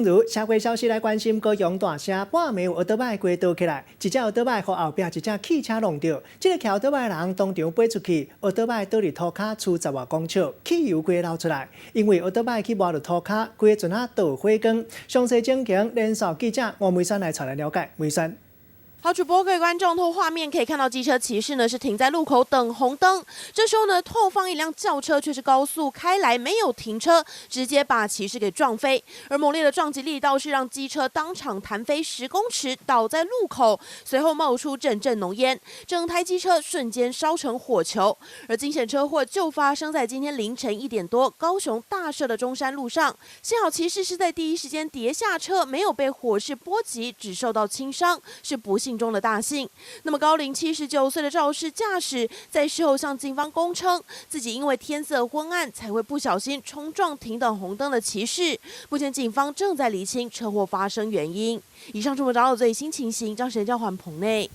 如社会消息来关心，高雄大城半暝有奥多麦跌倒起来，一只奥多麦和后壁一只汽车弄到，这个骑奥多麦的人当场飞出去，奥多麦倒伫涂骹出10外公尺，汽油锅流出来，因为奥多麦去摸到涂骹，规个船啊都有火光。详细情形，连线记者王梅山来传来了解，梅山。 好，主播各位观众，透过画面可以看到，机车骑士呢是停在路口等红灯。这时候呢，后方一辆轿车却是高速开来，没有停车，直接把骑士给撞飞。而猛烈的撞击力道是让机车当场弹飞10公尺，倒在路口，随后冒出阵阵浓烟，整台机车瞬间烧成火球。而惊险车祸就发生在今天凌晨1点多，高雄大社的中山路上。幸好骑士是在第一时间跌下车，没有被火势波及，只受到轻伤，是不幸中的大幸。那么高龄79岁的肇事驾驶在事后向警方供称，自己因为天色昏暗才会不小心冲撞停等红灯的骑士。目前警方正在厘清车祸发生原因。以上是我们找到的最新情形，张神交还棚内。